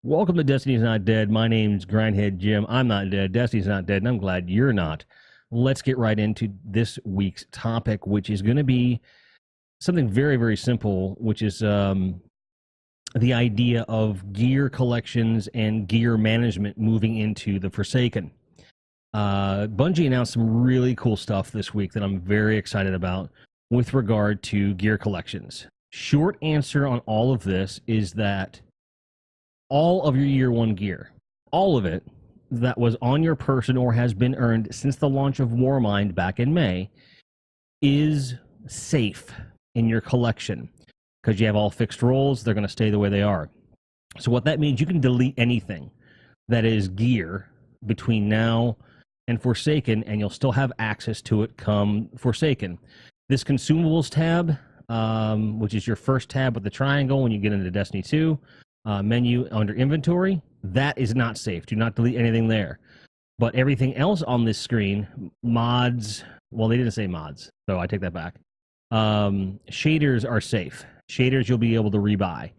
Welcome to Destiny's Not Dead. My name's Grindhead Jim. I'm not dead. Destiny's not dead, and I'm glad you're not. Let's get right into this week's topic, which is going to be something very, very simple, which is the idea of gear collections and gear management moving into the Forsaken. Bungie announced some really cool stuff this week that I'm very excited about with regard to gear collections. Short answer on all of this is that all of your year one gear, all of it that was on your person or has been earned since the launch of Warmind back in May, is safe in your collection because you have all fixed roles. They're going to stay the way they are. So what that means, you can delete anything that is gear between now and Forsaken, and you'll still have access to it come Forsaken. This consumables tab, which is your first tab with the triangle when you get into Destiny 2, menu under inventory, that is not safe. Do not delete anything there. But everything else on this screen, mods, well, they didn't say mods, so I take that back. Shaders are safe. Shaders you'll be able to rebuy.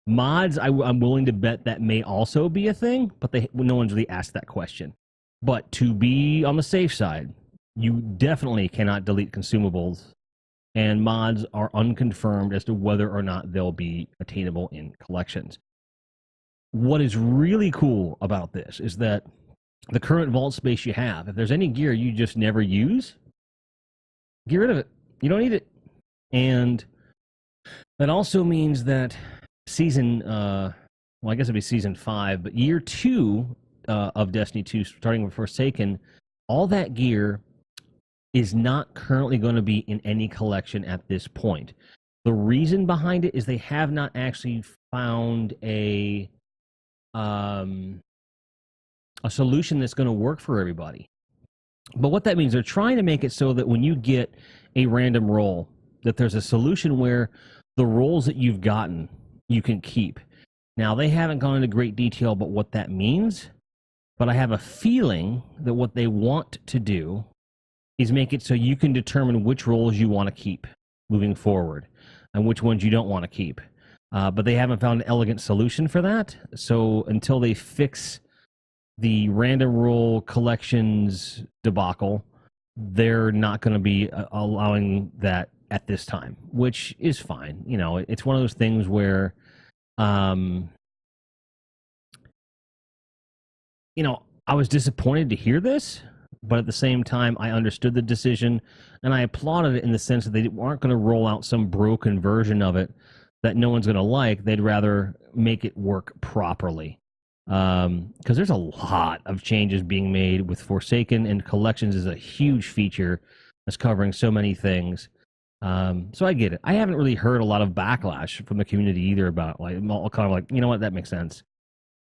Mods, I'm willing to bet that may also be a thing, but no one's really asked that question. But to be on the safe side, you definitely cannot delete consumables, and mods are unconfirmed as to whether or not they'll be attainable in collections. What is really cool about this is that the current vault space you have, if there's any gear you just never use, get rid of it. You don't need it. And that also means that season, well, I guess it'd be season 5, but year 2 of Destiny 2, starting with Forsaken, all that gear is not currently going to be in any collection at this point. The reason behind it is they have not actually found a solution that's going to work for everybody. But what that means, they're trying to make it so that when you get a random roll, that there's a solution where the rolls that you've gotten, you can keep. Now, they haven't gone into great detail about what that means, but I have a feeling that what they want to do is make it so you can determine which rolls you want to keep moving forward and which ones you don't want to keep. But they haven't found an elegant solution for that. So until they fix the random roll collections debacle, they're not going to be allowing that at this time, which is fine. You know, it's one of those things where, you know, I was disappointed to hear this, but at the same time, I understood the decision, and I applauded it in the sense that they aren't going to roll out some broken version of it that no one's going to like. They'd rather make it work properly. Because there's a lot of changes being made with Forsaken, and Collections is a huge feature that's covering so many things. So I get it. I haven't really heard a lot of backlash from the community either about, like, I'm all kind of like, you know what, that makes sense.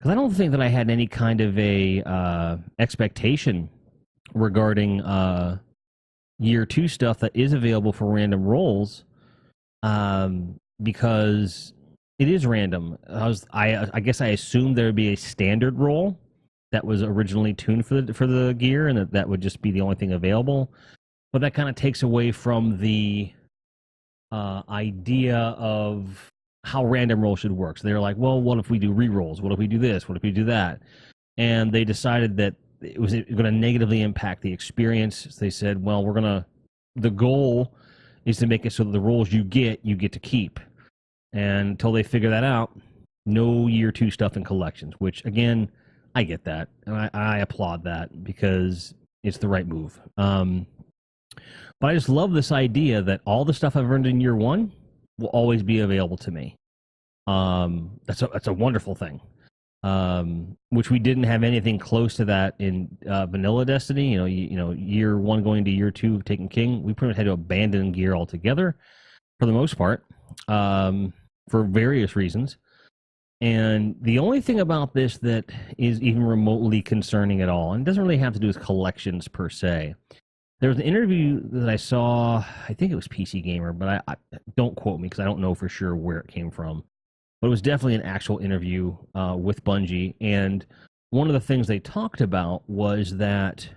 Because I don't think that I had any kind of a expectation regarding year 2 stuff that is available for random rolls, because it is random. I guess I assumed there would be a standard roll that was originally tuned for the gear, and that would just be the only thing available. But that kind of takes away from the idea of how random roll should work. So they're like, well, what if we do re-rolls? What if we do this? What if we do that? And they decided that it was going to negatively impact the experience. So they said, well, the goal is to make it so that the rolls you get to keep. And until they figure that out, no year 2 stuff in collections, which, again, I get that. And I applaud that because it's the right move. But I just love this idea that all the stuff I've earned in year 1 will always be available to me. That's a wonderful thing. Which we didn't have anything close to that in vanilla Destiny. You know, year 1 going to year 2 of Taken King, we pretty much had to abandon gear altogether for the most part, for various reasons. And the only thing about this that is even remotely concerning at all, and it doesn't really have to do with collections per se. There was an interview that I saw, I think it was PC Gamer, but I don't quote me because I don't know for sure where it came from. But it was definitely an actual interview with Bungie. And one of the things they talked about was that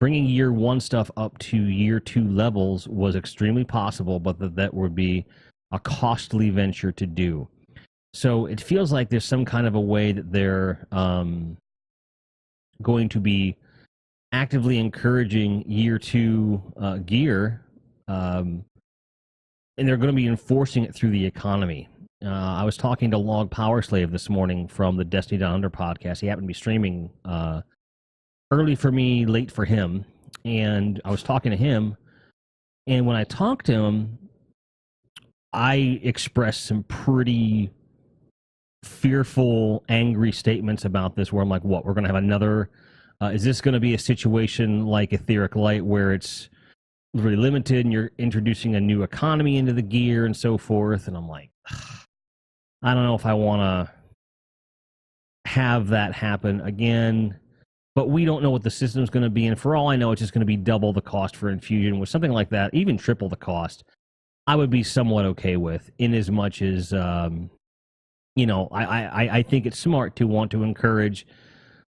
bringing year 1 stuff up to year 2 levels was extremely possible, but that would be a costly venture to do. So it feels like there's some kind of a way that they're going to be actively encouraging year two gear, um, and they're going to be enforcing it through the economy. I was talking to Log Power Slave this morning from the Destiny Down Under podcast. He happened to be streaming early for me, late for him, and I was talking to him. And when I talked to him, I expressed some pretty fearful, angry statements about this. Where I'm like, "What? We're going to have another? Is this going to be a situation like Etheric Light, where it's really limited, and you're introducing a new economy into the gear and so forth?" And I'm like, I don't know if I want to have that happen again. But we don't know what the system's going to be, and for all I know, it's just going to be double the cost for infusion. With something like that, even triple the cost, I would be somewhat okay with. In as much as I think it's smart to want to encourage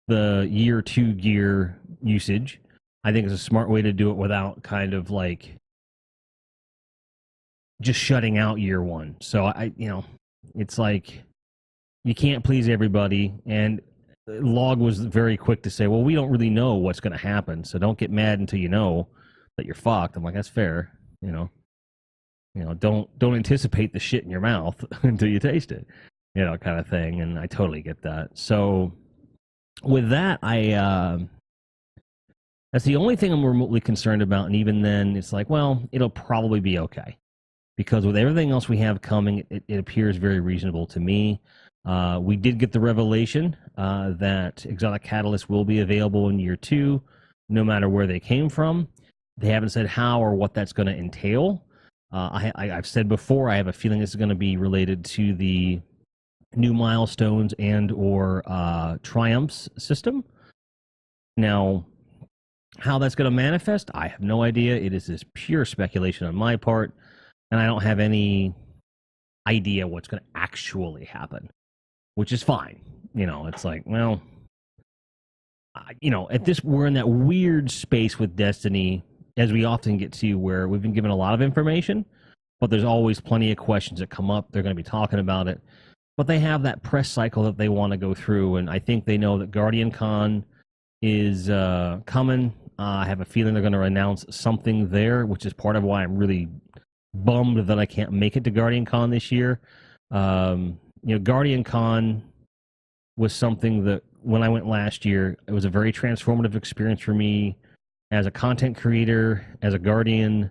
the year two gear usage. I think it's a smart way to do it without kind of like just shutting out year one. So it's like you can't please everybody, and Log was very quick to say, "Well, we don't really know what's going to happen, so don't get mad until you know that you're fucked." I'm like, "That's fair, don't anticipate the shit in your mouth until you taste it, kind of thing." And I totally get that. So with that, that's the only thing I'm remotely concerned about, and even then, it's like, well, it'll probably be okay because with everything else we have coming, it appears very reasonable to me. We did get the revelation that exotic catalysts will be available in year two, no matter where they came from. They haven't said how or what that's going to entail. I've said before, I have a feeling this is going to be related to the new milestones and or triumphs system. Now, how that's going to manifest, I have no idea. It is this pure speculation on my part, and I don't have any idea what's going to actually happen, which is fine. It's like, well, at this, we're in that weird space with Destiny, as we often get to, where we've been given a lot of information, but there's always plenty of questions that come up. They're going to be talking about it, but they have that press cycle that they want to go through, and I think they know that Guardian Con is coming. I have a feeling they're going to announce something there, which is part of why I'm really bummed that I can't make it to Guardian Con this year. Guardian Con was something that when I went last year, it was a very transformative experience for me as a content creator, as a Guardian,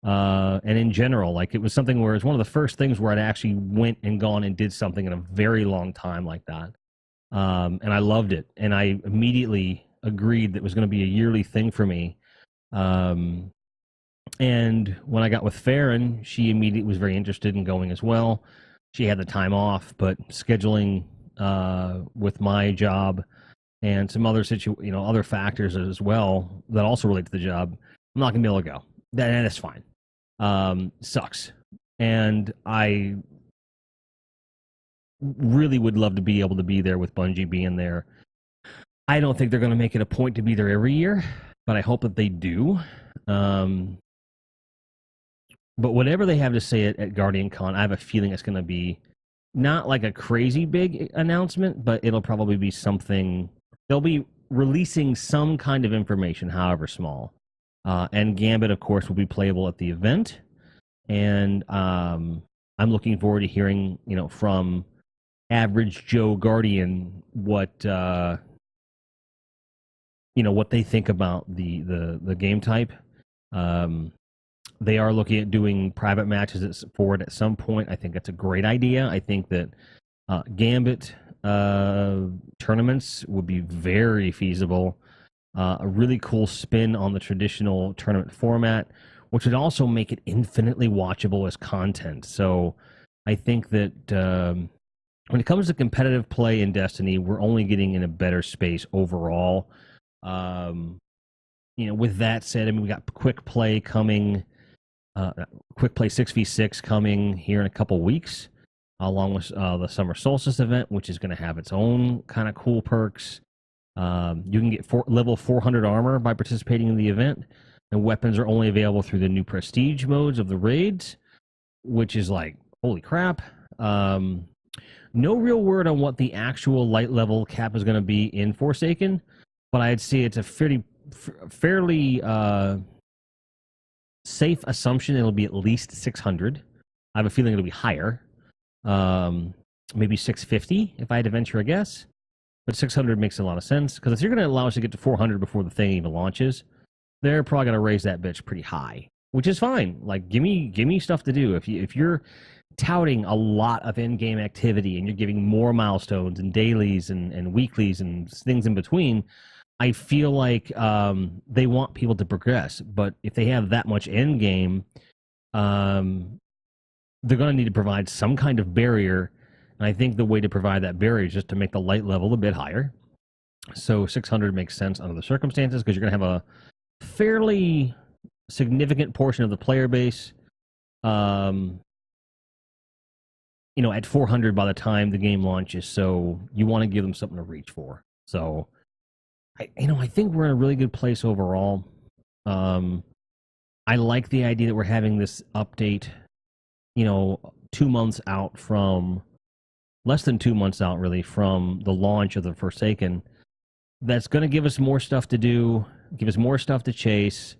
and in general. Like, it was something where it's one of the first things where I'd actually went and gone and did something in a very long time like that. And I loved it. And I immediately agreed that it was going to be a yearly thing for me. And when I got with Farron, she immediately was very interested in going as well. She had the time off, but scheduling with my job and some other other factors as well that also relate to the job, I'm not gonna be able to go. That's fine. Sucks. And I really would love to be able to be there with Bungie being there. I don't think they're going to make it a point to be there every year, but I hope that they do. But whatever they have to say at Guardian Con, I have a feeling it's going to be not like a crazy big announcement, but it'll probably be something. They'll be releasing some kind of information, however small. And Gambit, of course, will be playable at the event. And I'm looking forward to hearing, from average Joe Guardian what what they think about the game type. They are looking at doing private matches for it at some point. I think that's a great idea. I think that Gambit tournaments would be very feasible. A really cool spin on the traditional tournament format, which would also make it infinitely watchable as content. So I think that when it comes to competitive play in Destiny, we're only getting in a better space overall. With that said, I mean, we got quick play coming, quick play 6v6 coming here in a couple weeks, along with the Summer Solstice event, which is going to have its own kind of cool perks. You can get level 400 armor by participating in the event, and weapons are only available through the new prestige modes of the raids, which is like, holy crap. No real word on what the actual light level cap is going to be in Forsaken, but I'd say it's a fairly safe assumption it'll be at least 600. I have a feeling it'll be higher. Maybe 650 if I had to venture a guess. But 600 makes a lot of sense because if you're going to allow us to get to 400 before the thing even launches, they're probably going to raise that bitch pretty high, which is fine. Like, give me stuff to do. If you're touting a lot of in-game activity and you're giving more milestones and dailies and weeklies and things in between, I feel like they want people to progress. But if they have that much in-game, they're going to need to provide some kind of barrier. And I think the way to provide that barrier is just to make the light level a bit higher. So 600 makes sense under the circumstances because you're going to have a fairly significant portion of the player base, at 400 by the time the game launches. So you want to give them something to reach for. So, I think we're in a really good place overall. I like the idea that we're having this update, 2 months out from, less than 2 months out really, from the launch of the Forsaken. That's going to give us more stuff to do, give us more stuff to chase,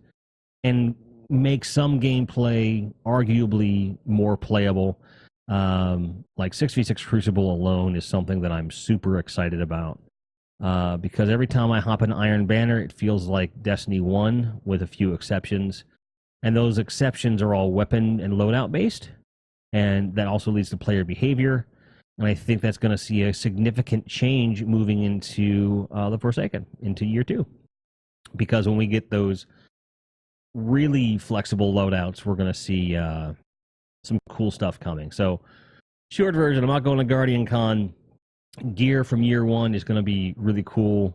and make some gameplay arguably more playable. Like 6v6 Crucible alone is something that I'm super excited about. Because every time I hop in Iron Banner, it feels like Destiny 1 with a few exceptions. And those exceptions are all weapon and loadout based. And that also leads to player behavior. And I think that's going to see a significant change moving into the Forsaken, into year 2. Because when we get those really flexible loadouts, we're going to see some cool stuff coming. So, short version, I'm not going to Guardian Con. Gear from year 1 is going to be really cool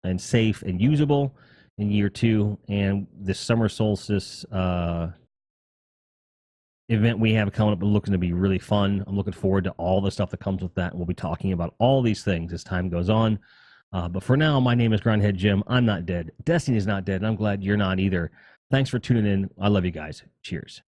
and safe and usable in year 2. And this summer solstice event we have coming up is looking to be really fun. I'm looking forward to all the stuff that comes with that. We'll be talking about all these things as time goes on. But for now, my name is Grindhead Jim. I'm not dead. Destiny is not dead, and I'm glad you're not either. Thanks for tuning in. I love you guys. Cheers.